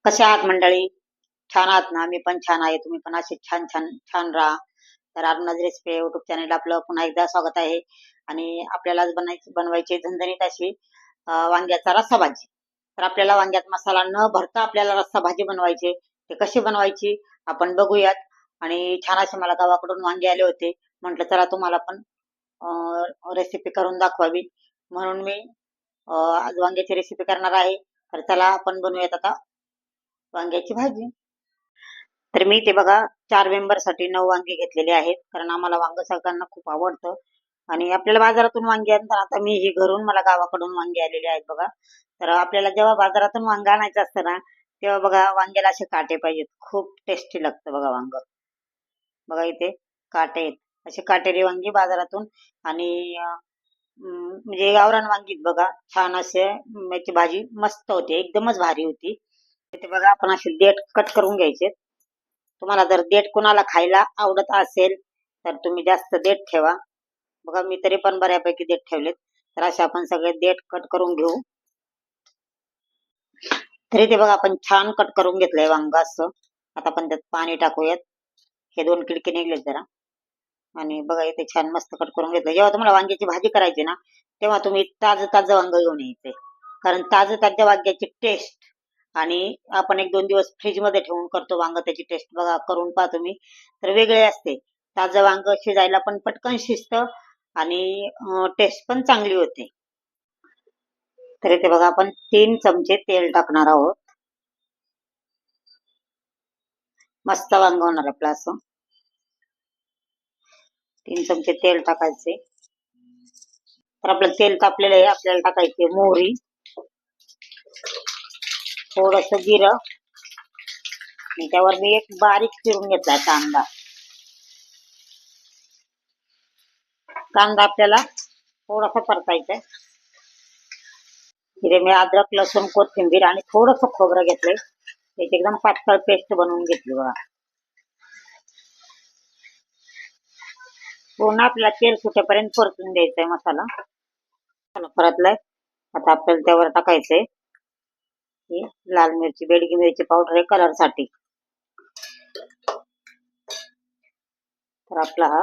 कशा आहात मंडळी? छान आहात ना? मी पण छान आहे. तुम्ही पण असे छान छान छान राहा. तर अरुणाच रेसिपी युट्यूब चॅनल आपलं पुन्हा एकदा स्वागत आहे. आणि आपल्याला आज बनवायची झणझणीत अशी वांग्याचा रस्सा भाजी. तर आपल्याला वांग्यात मसाला न भरता आपल्याला रस्सा भाजी बनवायची. ते कशी बनवायची आपण बघूयात. आणि छान असे मला गावाकडून वांगे आले होते. म्हटलं चला तुम्हाला पण रेसिपी करून दाखवावी, म्हणून मी आज वांग्याची रेसिपी करणार आहे. तर चला आपण बनवूयात आता वांग्याची भाजी. तर मी ते बघा 4 मेंबरसाठी 9 वांगे घेतलेले आहेत, कारण आम्हाला वांग सगळ्यांना खूप आवडतं. आणि आपल्याला बाजारातून वांगे आणतात. आता मी ही घरून मला गावाकडून वांगे आलेले आहेत बघा. तर आपल्याला जेव्हा बाजारातून वांग आणायचं असतं ना, तेव्हा बघा वांग्याला असे काटे पाहिजेत. खूप टेस्टी लागतं बघा वांग. बघा इथे काटे आहेत. असे काटेरी वांगी बाजारातून. आणि म्हणजे गावरान वांगीत बघा छान असे याची भाजी मस्त होती, एकदमच भारी होती. इथे बघा आपण असे देठ कट करून घ्यायचे. तुम्हाला जर देठ कुणाला खायला आवडत असेल तर तुम्ही जास्त देठ ठेवा. बघा मी तरी पण बऱ्यापैकी देठ ठेवलेत. तर असे आपण सगळे देठ कट करून घेऊ. तरी ते बघा आपण छान कट करून घेतलंय वांग असं. आता आपण त्यात पाणी टाकूयात. हे 2 खिडके निघलेत जरा. आणि बघा इथे छान मस्त कट करून घेतलं. जेव्हा तुम्हाला वांग्याची भाजी करायची ना, तेव्हा तुम्ही ताजं ताजं वांग घेऊन यायचंय. कारण ताजं ताज्या वांग्याची टेस्ट, आणि आपण 1-2 दिवस फ्रीज मध्ये ठेवून करतो वांग, त्याची टेस्ट बघा करून पहा तुम्ही, तर वेगळे असते. ताजं वांग शिजायला पण पटकन शिजतं, आणि टेस्ट पण चांगली होते. तर इथे बघा आपण 3 चमचे तेल टाकणार आहोत. मस्त वांग होणार आपलं असं. 3 चमचे तेल टाकायचे. तर आपलं तेल तापलेलं आहे. आपल्याला टाकायचे मोहरी, थोडस जिरं, आणि त्यावर मी एक बारीक चिरून घेतलाय कांदा. कांदा आपल्याला थोडासा परतायचा आहे. इथे मी अद्रक, लसूण, कोथिंबीर आणि थोडस खोबरं घेतलंय. त्याची एकदम पातळ पेस्ट बनवून घेतली बघा. पूर्ण आपल्याला तेल सुटेपर्यंत परतून द्यायचंय मसाला. मसाला परतलाय. आता आपल्याला त्यावर टाकायचंय ही लाल मिरची, बेडगी मिरची पावडर आहे कलर साठी. तर आपला हा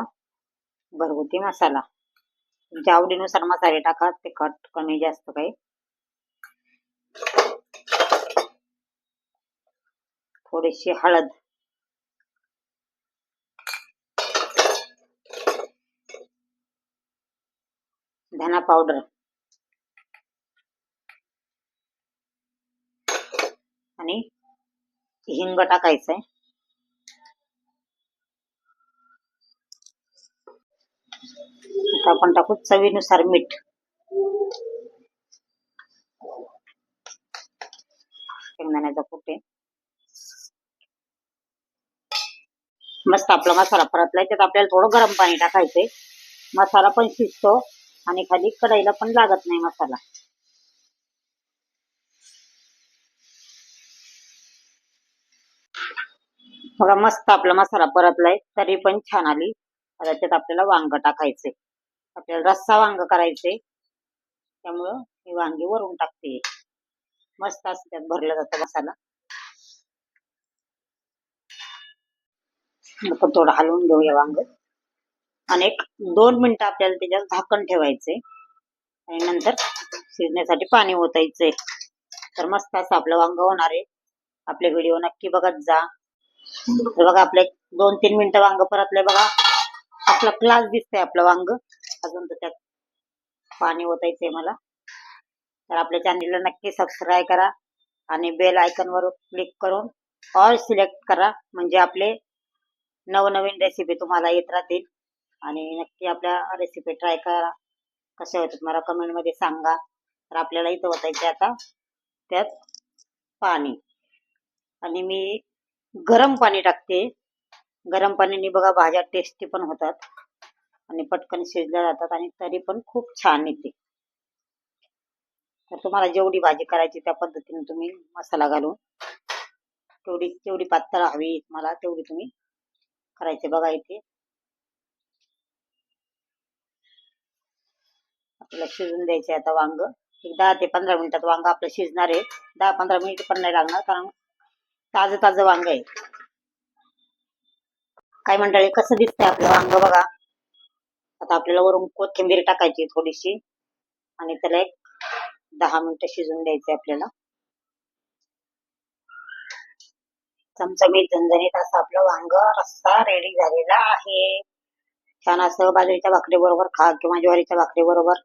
घरगुती मसाला. तुमच्या आवडीनुसार मसाले टाका, तिखट कमी जास्त काही. थोडीशी हळद, धना पावडर, आणि हिंग टाकायचंय. आता आपण टाकू चवीनुसार मीठ. शेंगदाण्याचा कुटे. मस्त आपला मसाला परतलाय. त्यात आपल्याला थोडं गरम पाणी टाकायचंय. मसाला पण शिजतो आणि खाली कढईला पण लागत नाही मसाला. बघा मस्त आपला मसाला परतलाय, तरी पण छान आली. आता त्यात आपल्याला वांग टाकायचे. आपल्याला रस्सा वांग करायचे, त्यामुळं मी वांगी वरून टाकते. मस्त असं त्यात भरलं जातं मसाला. आपण थोडं हलवून घेऊया वांग. आणि एक 2 मिनिटं आपल्याला त्याच्यात झाकण ठेवायचे, आणि नंतर शिजण्यासाठी पाणी ओतायचंय. तर मस्त असं आपलं वांग होणार आहे. आपले व्हिडिओ नक्की बघत जा. तर बघा आपले 2-3 मिनिटं वांग परतले बघा. आपला क्लास दिसतंय आपलं वांग. अजून तर त्यात पाणी ओतायचंय मला. तर आपल्या चॅनलला नक्की सबस्क्राईब करा, आणि बेल आयकॉन वर क्लिक करून ऑल सिलेक्ट करा, म्हणजे आपले नवनवीन रेसिपी तुम्हाला येत राहतील. आणि नक्की आपल्या रेसिपी ट्राय करा. कशा होतात मला कमेंट मध्ये सांगा. तर आपल्याला इथं ओतायचे आता त्यात पाणी. आणि मी गरम पाणी टाकते. गरम पाण्याने बघा भाज्या टेस्टी पण होतात, आणि पटकन शिजल्या जातात, आणि तरी पण खूप छान येते. तर तुम्हाला जेवढी भाजी करायची त्या पद्धतीने तुम्ही मसाला घालून, तेवढी तेवढी पातळ हवी मला तेवढी तुम्ही करायचे. बघा इथे आपल्याला शिजून द्यायचे आता वांग. एक 10 ते 15 मिनिटात वांग आपलं शिजणार आहे. 10-15 मिनिट पण नाही लागणार, कारण ताजं ताजं वांग आहे. काय मंडळी, कसं दिसतंय आपलं वांग बघा. आता आपल्याला वरून कोथिंबीर टाकायची थोडीशी आणि त्याला एक 10 मिनिटं शिजून द्यायचे आपल्याला. चमचमीत झणझणीत असं आपलं वांग रस्सा रेडी झालेला आहे. छान असं बाजरीच्या भाकरी बरोबर खा किंवा ज्वारीच्या भाकरी बरोबर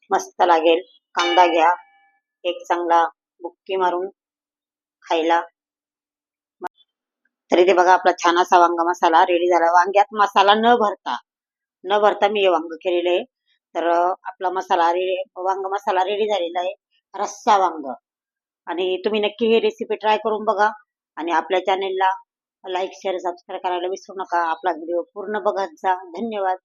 मस्त लागेल. कांदा घ्या, एक चांगला बुक्की मारून खायला. तरी ते बघा आपला छान असा वांग मसाला रेडी झाला. वांग्यात मसाला न भरता मी हे वांग केलेलं आहे. तर आपला मसाला वांग मसाला रेडी झालेला आहे, रस्सा वांग. आणि तुम्ही नक्की ही रेसिपी ट्राय करून बघा आणि आपल्या चॅनेलला लाईक शेअर सबस्क्राईब करायला विसरू नका. आपला व्हिडिओ पूर्ण बघत जा. धन्यवाद.